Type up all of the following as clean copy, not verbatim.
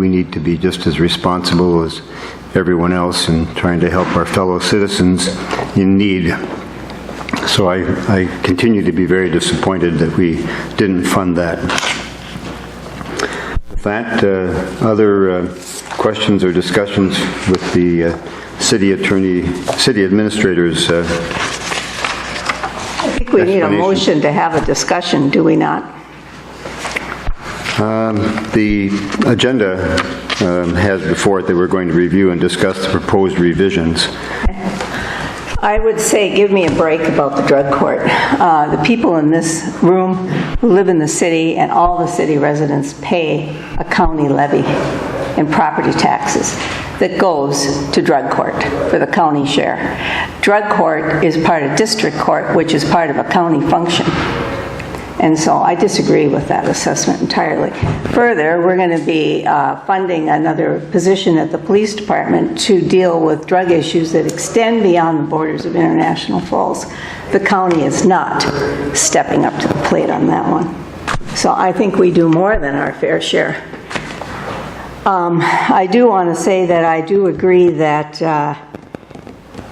we need to be just as responsible as everyone else in trying to help our fellow citizens in need. So I continue to be very disappointed that we didn't fund that. With that, other questions or discussions with the city administrators? I think we need a motion to have a discussion, do we not? The agenda has before it that we're going to review and discuss the proposed revisions. I would say give me a break about the drug court. The people in this room who live in the city and all the city residents pay a county levy in property taxes that goes to drug court for the county share. Drug court is part of district court, which is part of a county function. And so I disagree with that assessment entirely. Further, we're going to be funding another position at the police department to deal with drug issues that extend beyond the borders of International Falls. The county is not stepping up to the plate on that one. So I think we do more than our fair share. I do want to say that I do agree that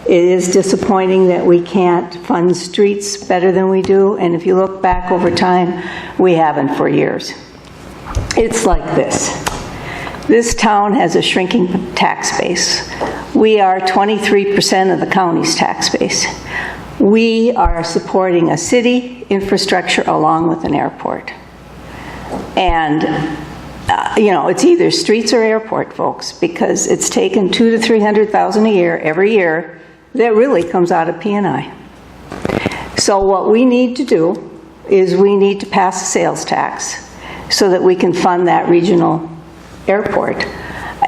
it is disappointing that we can't fund streets better than we do, and if you look back over time, we haven't for years. It's like this. This town has a shrinking tax base. We are 23% of the county's tax base. We are supporting a city infrastructure along with an airport. And you know, it's either streets or airport, folks, because it's taken $200,000 to $300,000 a year every year. That really comes out of P&I. So what we need to do is we need to pass a sales tax so that we can fund that regional airport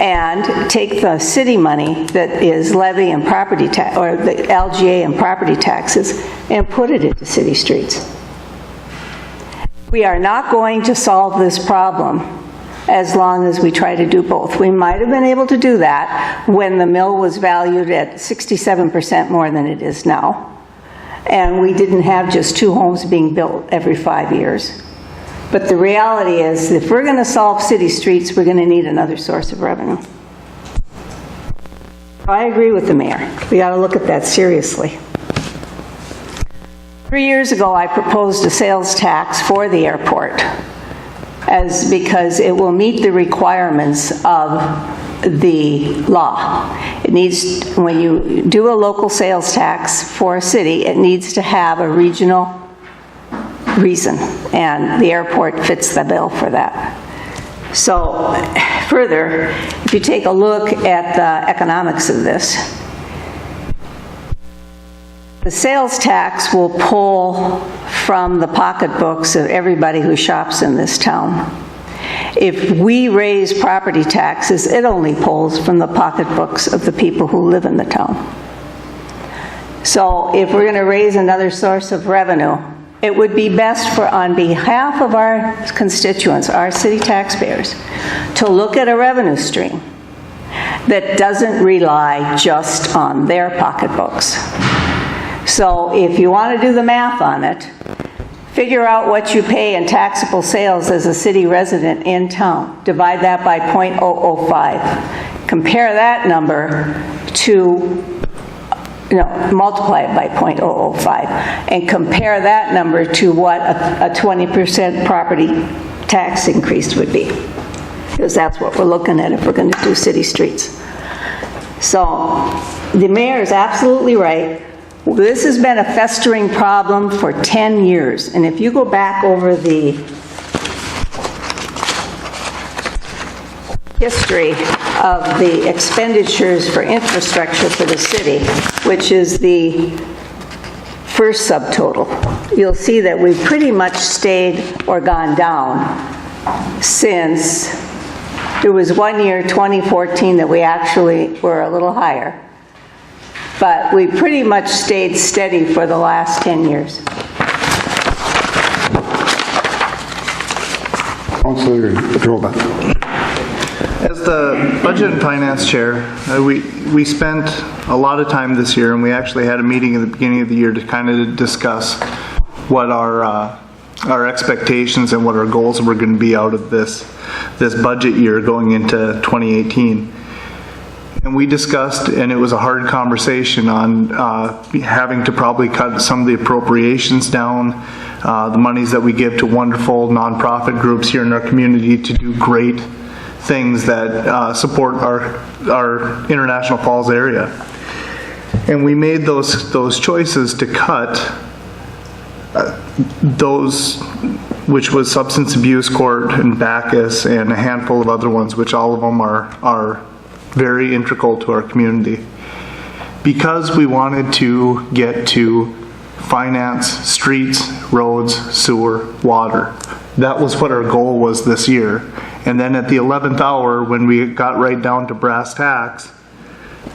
and take the city money that is levy and property tax, or the LGA and property taxes, and put it into city streets. We are not going to solve this problem as long as we try to do both. We might have been able to do that when the mill was valued at 67% more than it is now. And we didn't have just 2 homes being built every 5 years. But the reality is, if we're going to solve city streets, we're going to need another source of revenue. I agree with the mayor. We got to look at that seriously. 3 years ago, I proposed a sales tax for the airport, because it will meet the requirements of the law. It needs, when you do a local sales tax for a city, it needs to have a regional reason, and the airport fits the bill for that. So further, if you take a look at the economics of this, the sales tax will pull from the pocketbooks of everybody who shops in this town. If we raise property taxes, it only pulls from the pocketbooks of the people who live in the town. So if we're going to raise another source of revenue, it would be best for, on behalf of our constituents, our city taxpayers, to look at a revenue stream that doesn't rely just on their pocketbooks. So if you want to do the math on it, figure out what you pay in taxable sales as a city resident in town. Divide that by 0.005. Compare that number to, multiply it by 0.005. And compare that number to what a 20% property tax increase would be. Because that's what we're looking at if we're going to do city streets. So the mayor is absolutely right. This has been a festering problem for 10 years. And if you go back over the history of the expenditures for infrastructure for the city, which is the first subtotal, you'll see that we've pretty much stayed or gone down since there was 1 year, 2014, that we actually were a little higher. But we pretty much stayed steady for the last 10 years. Councilor Droba. As the Budget and Finance Chair, we spent a lot of time this year, and we actually had a meeting at the beginning of the year to kind of discuss what our expectations and what our goals were going to be out of this this budget year going into 2018. And we discussed, and it was a hard conversation on having to probably cut some of the appropriations down, the monies that we give to wonderful nonprofit groups here in our community to do great things that support our International Falls area. And we made those choices to cut those, which was Substance Abuse Court and Bacchus and a handful of other ones, which all of them are very integral to our community. Because we wanted to get to finance streets, roads, sewer, water. That was what our goal was this year. And then at the 11th hour, when we got right down to brass tacks,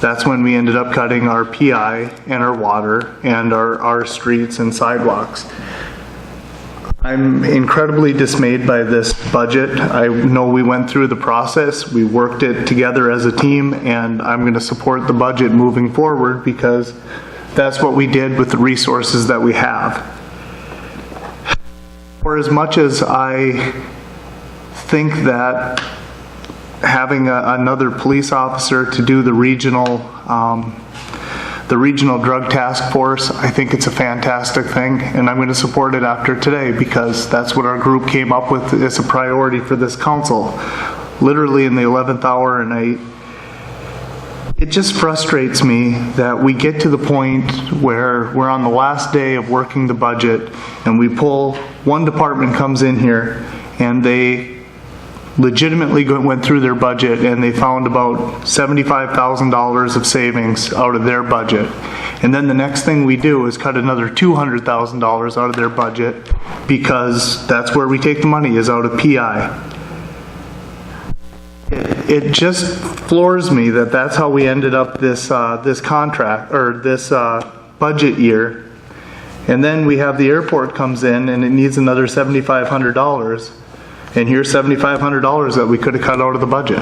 that's when we ended up cutting our PI and our water and our streets and sidewalks. I'm incredibly dismayed by this budget. I know we went through the process, we worked it together as a team, and I'm going to support the budget moving forward because that's what we did with the resources that we have. For as much as I think that having another police officer to do the regional drug task force, I think it's a fantastic thing, and I'm going to support it after today because that's what our group came up with as a priority for this council, literally in the 11th hour. And it just frustrates me that we get to the point where we're on the last day of working the budget and we pull, one department comes in here and they legitimately went through their budget and they found about $75,000 of savings out of their budget. And then the next thing we do is cut another $200,000 out of their budget because that's where we take the money, is out of PI. It just floors me that that's how we ended up this contract, or this budget year. And then we have the airport comes in and it needs another $7,500. And here's $7,500 that we could have cut out of the budget.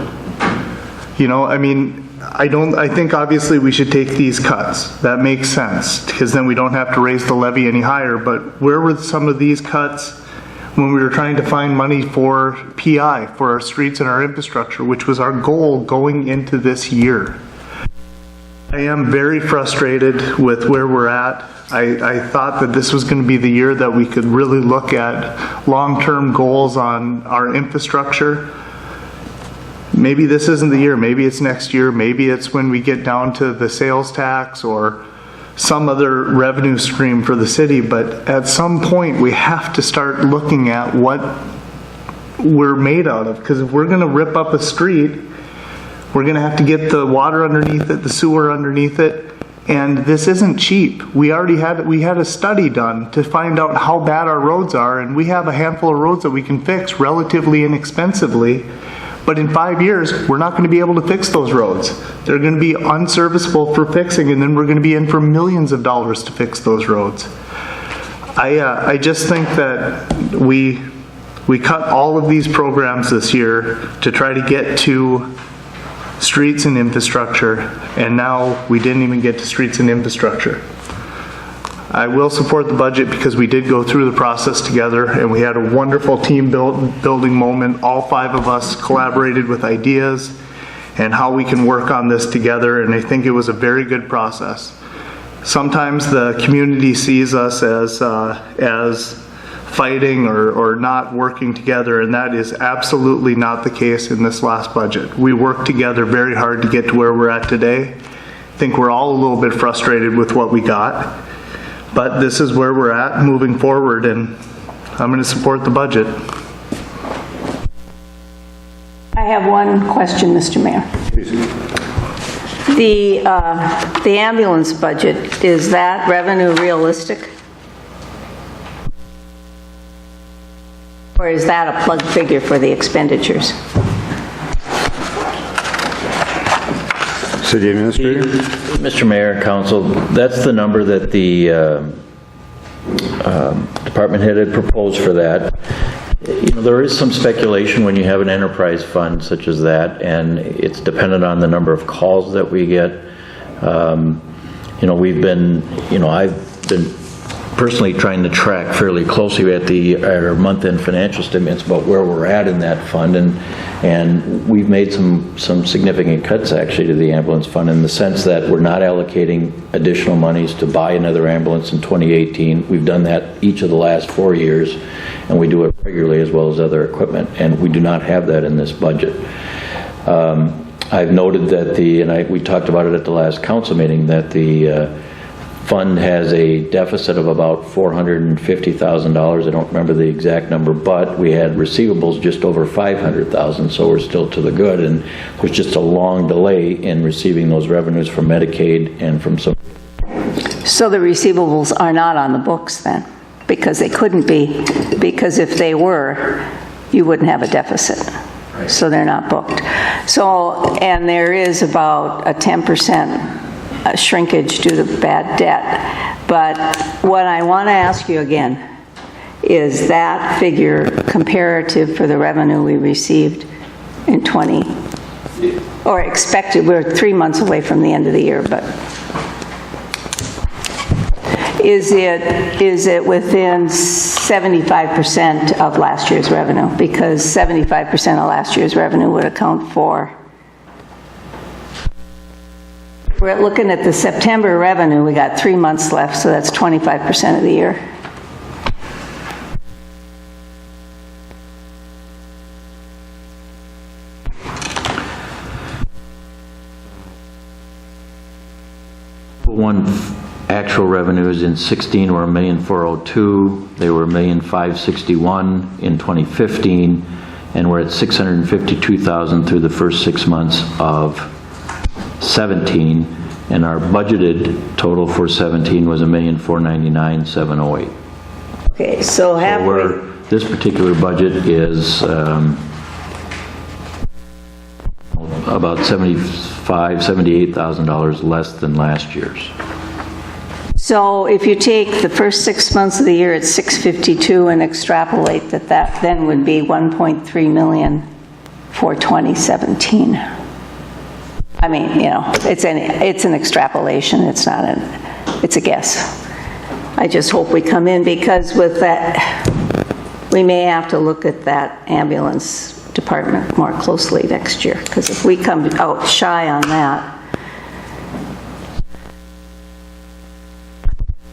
You know, I mean, I think obviously we should take these cuts. That makes sense, because then we don't have to raise the levy any higher. But where were some of these cuts when we were trying to find money for PI, for our streets and our infrastructure, which was our goal going into this year? I am very frustrated with where we're at. I thought that this was going to be the year that we could really look at long-term goals on our infrastructure. Maybe this isn't the year, maybe it's next year, maybe it's when we get down to the sales tax or some other revenue stream for the city, but at some point we have to start looking at what we're made out of, because if we're going to rip up a street, we're going to have to get the water underneath it, the sewer underneath it. And this isn't cheap. We had a study done to find out how bad our roads are, and we have a handful of roads that we can fix relatively inexpensively. But in 5 years, we're not going to be able to fix those roads. They're going to be unserviceable for fixing, and then we're going to be in for millions of dollars to fix those roads. I just think that we cut all of these programs this year to try to get to streets and infrastructure, and now we didn't even get to streets and infrastructure. I will support the budget because we did go through the process together and we had a wonderful team building moment. All 5 of us collaborated with ideas and how we can work on this together, and I think it was a very good process. Sometimes the community sees us as fighting or not working together, and that is absolutely not the case in this last budget. We worked together very hard to get to where we're at today. I think we're all a little bit frustrated with what we got, but this is where we're at moving forward, and I'm going to support the budget. I have one question, Mr. Mayor. The ambulance budget, is that revenue realistic? Or is that a plug figure for the expenditures? City Administrator? Mr. Mayor and Council, that's the number that the department head had proposed for that. You know, there is some speculation when you have an enterprise fund such as that, and it's dependent on the number of calls that we get. You know, I've been personally trying to track fairly closely at our month-end financial statements about where we're at in that fund, and we've made some significant cuts actually to the ambulance fund in the sense that we're not allocating additional monies to buy another ambulance in 2018. We've done that each of the last 4 years, and we do it regularly as well as other equipment, and we do not have that in this budget. I've noted that we talked about it at the last council meeting, that the fund has a deficit of about $450,000. I don't remember the exact number, but we had receivables just over $500,000, so we're still to the good, and there's just a long delay in receiving those revenues from Medicaid and from some. So the receivables are not on the books then? Because they couldn't be, because if they were, you wouldn't have a deficit. So they're not booked. So, and there is about a 10% shrinkage due to bad debt. But what I want to ask you again is that figure comparative for the revenue we received in or expected. We're 3 months away from the end of the year, but is it within 75% of last year's revenue? Because 75% of last year's revenue would account for. We're looking at the September revenue. We got 3 months left, so that's 25% of the year. One actual revenues in 16 were $1,402,000. They were $1,561,000 in 2015, and we're at $652,000 through the first 6 months of 17, and our budgeted total for 17 was $1,499,708. Okay, so this particular budget is about $78,000 less than last year's. So if you take the first 6 months of the year at 652 and extrapolate that then would be 1.3 million for 2017. I mean, you know, it's an extrapolation. It's not it's a guess. I just hope we come in, because with that, we may have to look at that ambulance department more closely next year, because if we come out shy on that.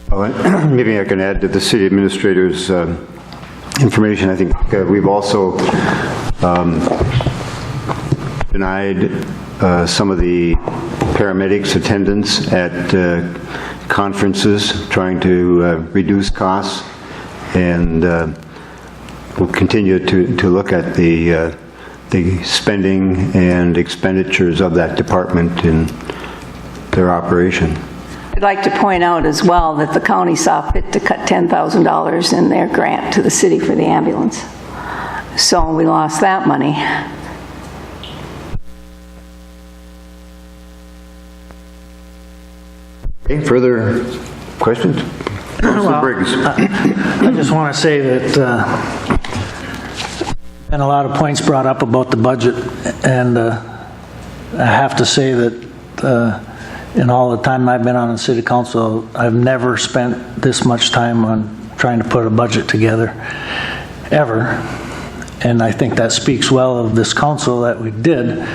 Well, maybe I can add to the city administrator's information. I think we've also denied some of the paramedics' attendance at conferences, trying to reduce costs, and we'll continue to look at the spending and expenditures of that department in their operation. I'd like to point out as well that the county saw fit to cut $10,000 in their grant to the city for the ambulance. So we lost that money. Okay, further questions? Councilor Briggs. I just want to say that and a lot of points brought up about the budget, and I have to say that in all the time I've been on the city council, I've never spent this much time on trying to put a budget together, ever. And I think that speaks well of this council, that we did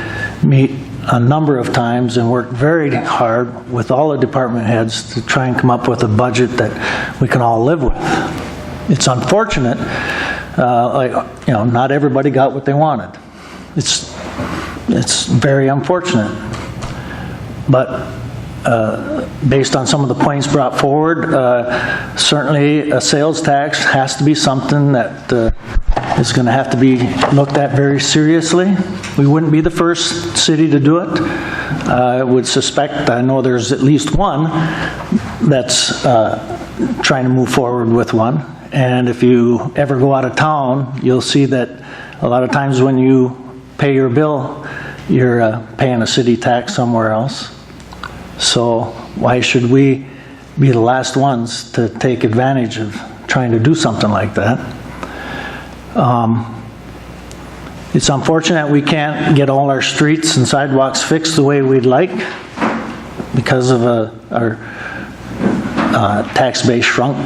meet a number of times and worked very hard with all the department heads to try and come up with a budget that we can all live with. It's unfortunate, not everybody got what they wanted. It's very unfortunate. But based on some of the points brought forward, certainly a sales tax has to be something that is going to have to be looked at very seriously. We wouldn't be the first city to do it. I would suspect, I know there's at least one that's trying to move forward with one. And if you ever go out of town, you'll see that a lot of times when you pay your bill, you're paying a city tax somewhere else. So why should we be the last ones to take advantage of trying to do something like that? It's unfortunate we can't get all our streets and sidewalks fixed the way we'd like because of our tax base shrunk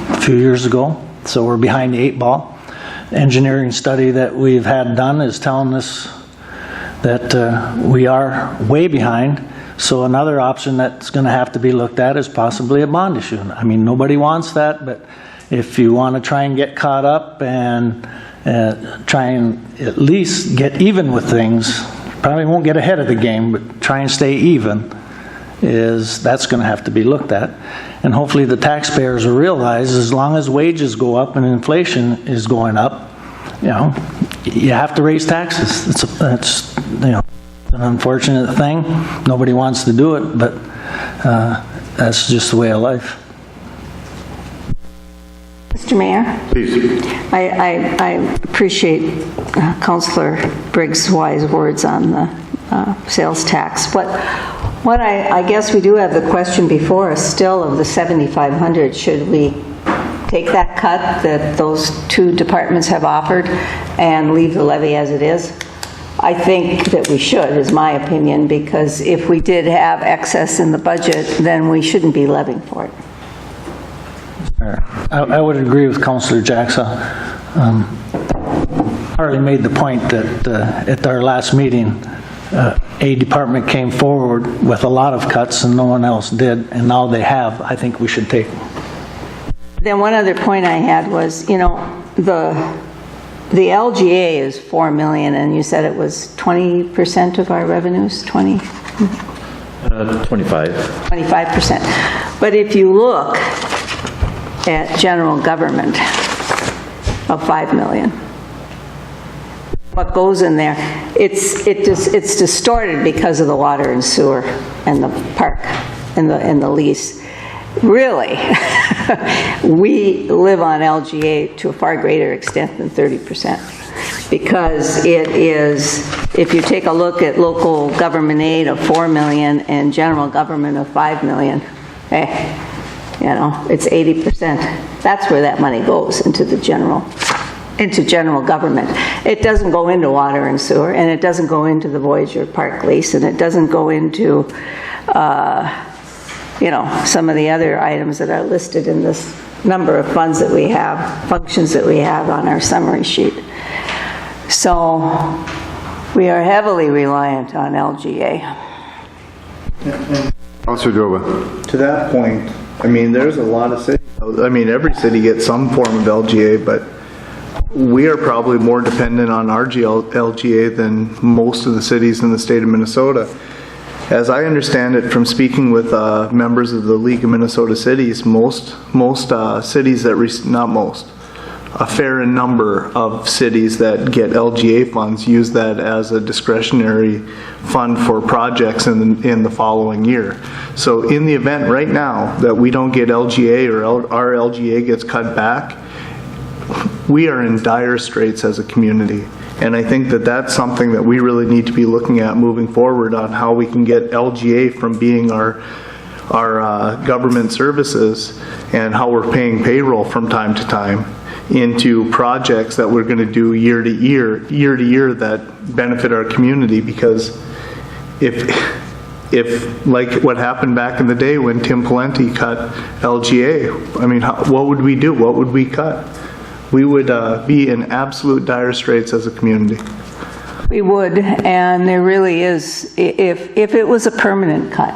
a few years ago, so we're behind the 8 ball. Engineering study that we've had done is telling us that we are way behind. So another option that's going to have to be looked at is possibly a bond issue. I mean, nobody wants that, but if you want to try and get caught up and try and at least get even with things, probably won't get ahead of the game, but try and stay even, that's going to have to be looked at. And hopefully the taxpayers will realize as long as wages go up and inflation is going up, you know, you have to raise taxes. It's you know, an unfortunate thing. Nobody wants to do it, but that's just the way of life. Mr. Mayor? Please. I appreciate Councillor Briggs' wise words on the sales tax. What I guess we do have the question before us still of the $7,500. Should we take that cut that those 2 departments have offered and leave the levy as it is? I think that we should, is my opinion, because if we did have excess in the budget, then we shouldn't be levying for it. I would agree with Councillor Jackson. Harley made the point that at our last meeting, a department came forward with a lot of cuts and no one else did, and now they have. I think we should take them. Then one other point I had was, you know, the LGA is $4 million, and you said it was 20% of our revenues, 25%. 25%. But if you look at general government of $5 million, what goes in there, it's distorted because of the water and sewer and the park and the lease. Really, we live on LGA to a far greater extent than 30%, because it is, if you take a look at local government aid of $4 million and general government of $5 million, you know, it's 80%. That's where that money goes, into general government. It doesn't go into water and sewer, and it doesn't go into the Voyager Park lease, and it doesn't go into you know, some of the other items that are listed in this number of funds that we have, functions that we have on our summary sheet. So we are heavily reliant on LGA. Councilor Droba. To that point, I mean, there's a lot of cities, I mean, every city gets some form of LGA, but we are probably more dependent on our LGA than most of the cities in the state of Minnesota. As I understand it from speaking with members of the League of Minnesota Cities, most cities that, not most, a fair number of cities that get LGA funds use that as a discretionary fund for projects in the following year. So in the event right now that we don't get LGA or our LGA gets cut back, we are in dire straits as a community. And I think that that's something that we really need to be looking at moving forward on how we can get LGA from being our government services and how we're paying payroll from time to time into projects that we're going to do year to year that benefit our community. Because if like what happened back in the day when Tim Pawlenty cut LGA, I mean, what would we do? What would we cut? We would be in absolute dire straits as a community. We would, and there really is, if it was a permanent cut,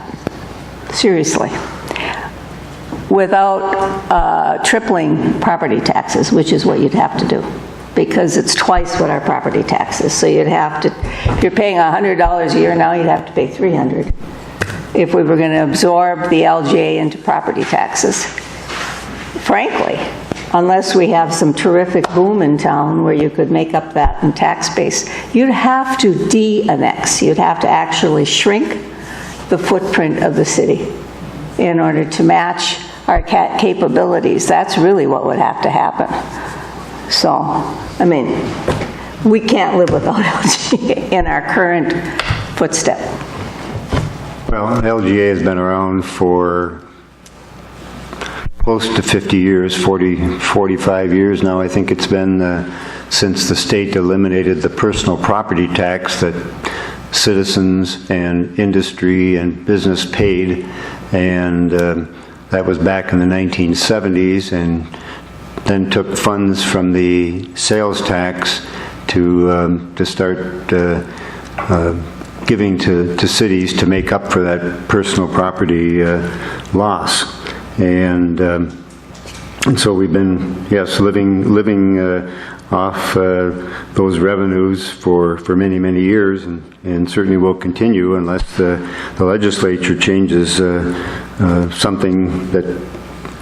seriously, without tripling property taxes, which is what you'd have to do, because it's twice what our property tax is. So you'd have to, if you're paying $100 a year now, you'd have to pay $300 if we were going to absorb the LGA into property taxes. Frankly, unless we have some terrific boom in town where you could make up that in tax base, you'd have to de-annex. You'd have to actually shrink the footprint of the city in order to match our capabilities. That's really what would have to happen. So, I mean, we can't live without LGA in our current footstep. Well, LGA has been around for close to 50 years, 45 years now. I think it's been since the state eliminated the personal property tax that citizens and industry and business paid. And That was back in the 1970s, and then took funds from the sales tax to start giving to cities to make up for that personal property loss. And so we've been, yes, living off those revenues for many, many years, and certainly will continue unless the legislature changes something that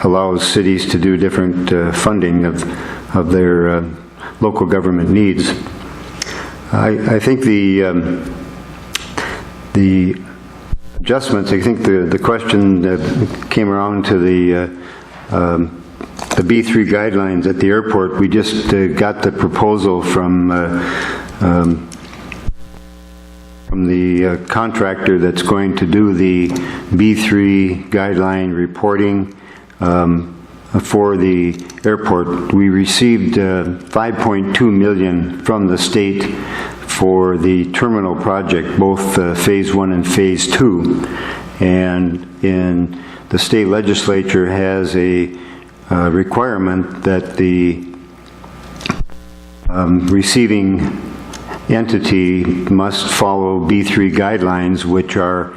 allows cities to do different funding of their local government needs. I think the adjustments, I think the question that came around to the B3 guidelines at the airport. We just got the proposal from the contractor that's going to do the B3 guideline reporting for the airport. We received $5.2 million from the state for the terminal project, both Phase 1 and Phase 2. And the state legislature has a requirement that the receiving entity must follow B3 guidelines, which are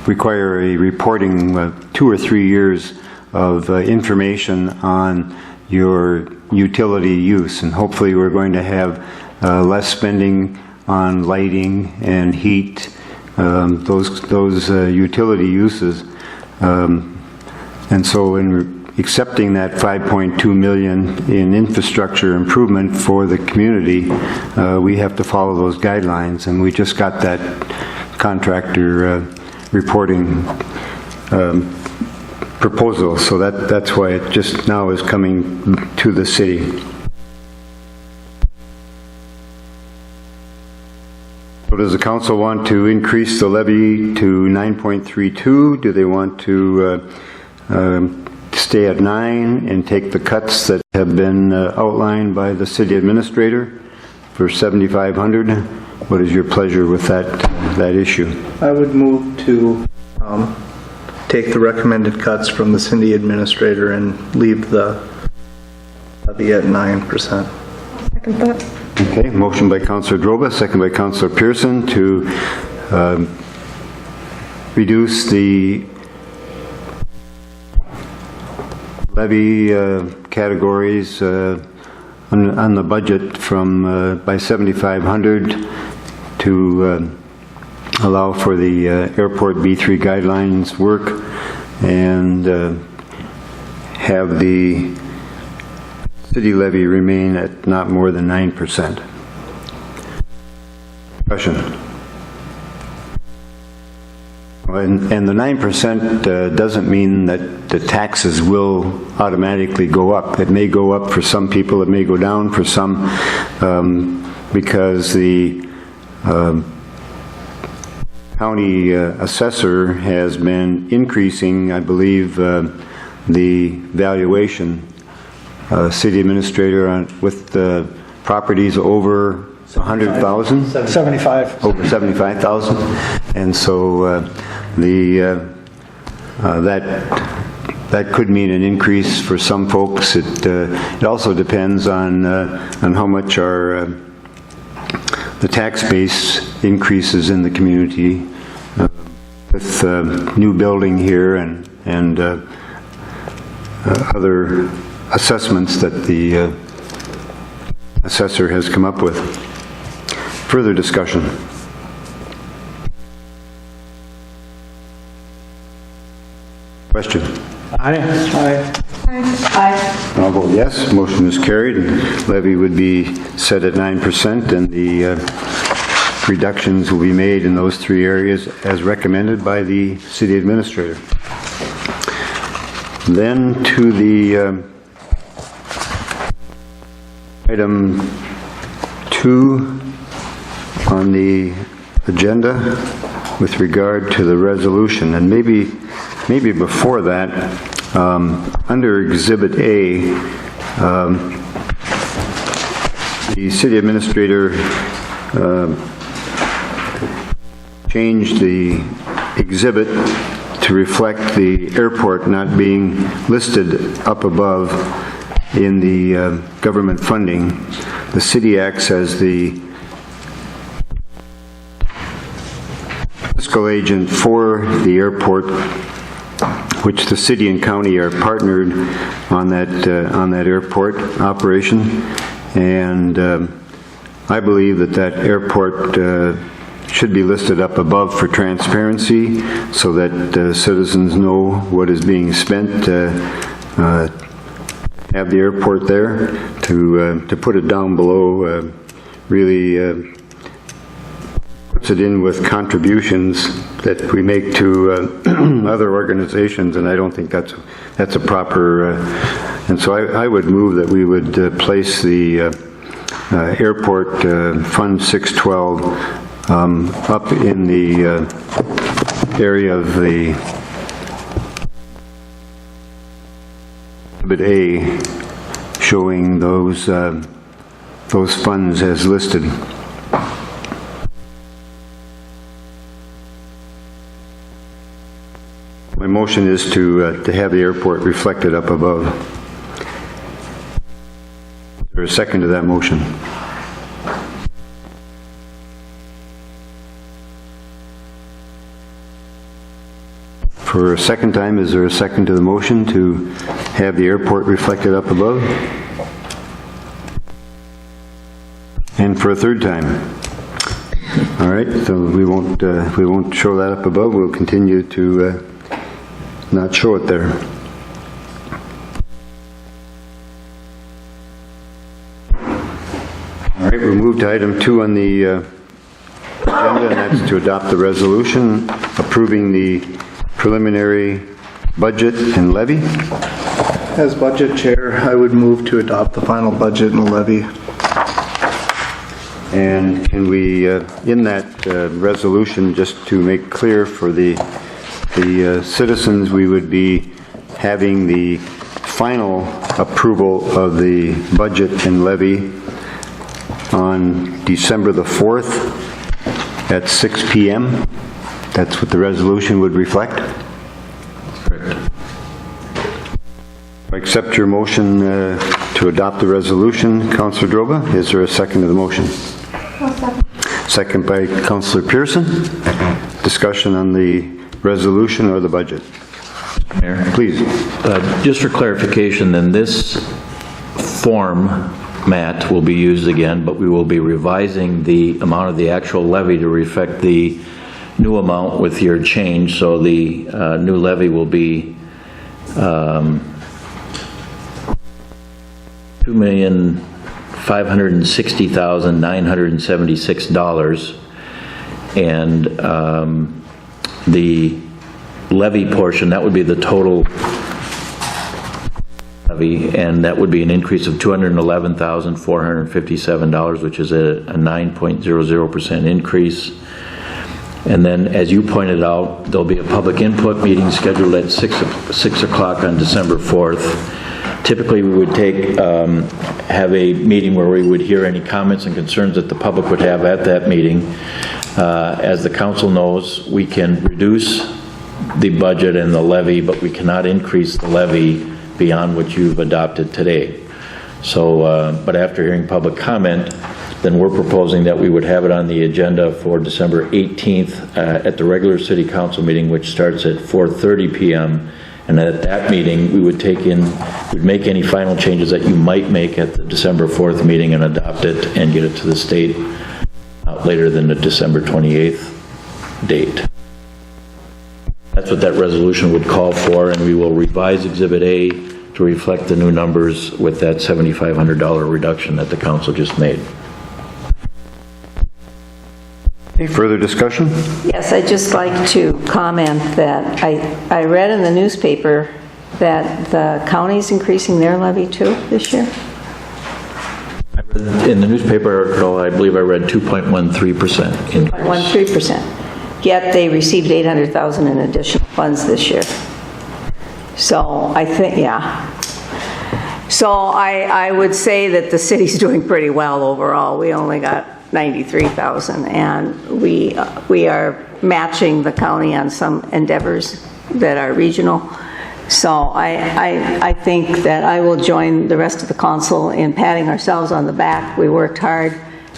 require a reporting 2 or 3 years of information on your utility use. And hopefully we're going to have less spending on lighting and heat, those utility uses. And so in accepting that $5.2 million in infrastructure improvement for the community, we have to follow those guidelines, and we just got that contractor reporting proposal, so that's why it just now is coming to the city. So does the council want to increase the levy to 9.32? Do they want to stay at 9 and take the cuts that have been outlined by the city administrator for $7,500? What is your pleasure with that issue? I would move to take the recommended cuts from the city administrator and leave the levy at 9%. Second that. Okay, motion by Councillor Droba, second by Councillor Pearson to reduce the levy categories on the budget from by $7,500 to allow for the airport B3 guidelines work, and have the city levy remain at not more than 9%. Discussion. And the 9% doesn't mean that the taxes will automatically go up. It may go up for some people, it may go down for some, because the county assessor has been increasing, I believe, the valuation. City administrator with the properties over 100,000? 75. Over 75,000. And so that could mean an increase for some folks. It also depends on how much the tax base increases in the community with new building here and other assessments that the assessor has come up with. Further discussion. Question? Aye. I'll vote yes. Motion is carried. Levy would be set at 9%, and the reductions will be made in those 3 areas as recommended by the city administrator. Then to the item 2 on the agenda with regard to the resolution, and maybe before that, under Exhibit A, the city administrator changed the exhibit to reflect the airport not being listed up above in the government funding. The city acts as the fiscal agent for the airport, which the city and county are partnered on that airport operation. And I believe that airport should be listed up above for transparency so that citizens know what is being spent. Have the airport there. To put it down below really puts it in with contributions that we make to other organizations, and I don't think that's a proper. And so I would move that we would place the airport Fund 612 up in the area of the Exhibit A, showing those funds as listed. My motion is to have the airport reflected up above. Is there a second to that motion? For a second time, is there a second to the motion to have the airport reflected up above? And for a third time? All right, so we won't show that up above. We'll continue to not show it there. All right, we'll move to item 2 on the agenda, and that's to adopt the resolution approving the preliminary budget and levy. As budget chair, I would move to adopt the final budget and levy. And can we, in that resolution, just to make clear for the citizens, we would be having the final approval of the budget and levy on December the 4th at 6 p.m. That's what the resolution would reflect? Correct. I accept your motion to adopt the resolution. Councillor Droba, is there a second to the motion? Second by Councillor Pearson. Discussion on the resolution or the budget? Mayor? Please. Just for clarification, then this format will be used again, but we will be revising the amount of the actual levy to reflect the new amount with your change. So the new levy will be $2,560,976, and the levy portion, that would be the total levy, and that would be an increase of $211,457, which is a 9.00% increase. And then, as you pointed out, there'll be a public input meeting scheduled at 6 o'clock on December 4th. Typically, we would have a meeting where we would hear any comments and concerns that the public would have at that meeting. As the council knows, we can reduce the budget and the levy, but we cannot increase the levy beyond what you've adopted today. So, but after hearing public comment, then we're proposing that we would have it on the agenda for December 18th at the regular city council meeting, which starts at 4:30 p.m. And at that meeting, we would make any final changes that you might make at the December 4th meeting and adopt it and get it to the state later than the December 28th date. That's what that resolution would call for, and we will revise Exhibit A to reflect the new numbers with that $7,500 reduction that the council just made. Any further discussion? Yes, I'd just like to comment that I read in the newspaper that the county's increasing their levy too this year. In the newspaper article, I believe I read 2.13% increase. 1.13%. Yet they received $800,000 in additional funds this year. So I think, yeah. So I would say that the city's doing pretty well overall. We only got $93,000, and we are matching the county on some endeavors that are regional. So I think that I will join the rest of the council in patting ourselves on the back. We worked hard.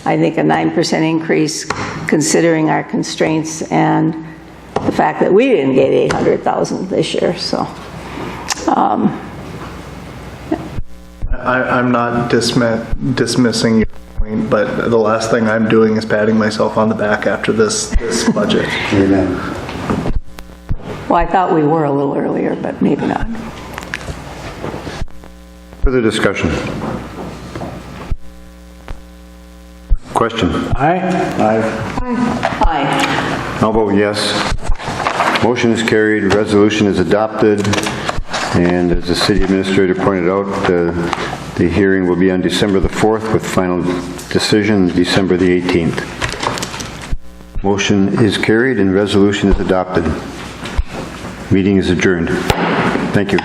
I think a 9% increase, considering our constraints and the fact that we didn't get 800,000 this year, so. I'm not dismissing your point, but the last thing I'm doing is patting myself on the back after this budget. Well, I thought we were a little earlier, but maybe not. Further discussion? Question? Aye. I'll vote yes. Motion is carried, resolution is adopted, and as the city administrator pointed out, the hearing will be on December the 4th with final decision December the 18th. Motion is carried and resolution is adopted. Meeting is adjourned. Thank you.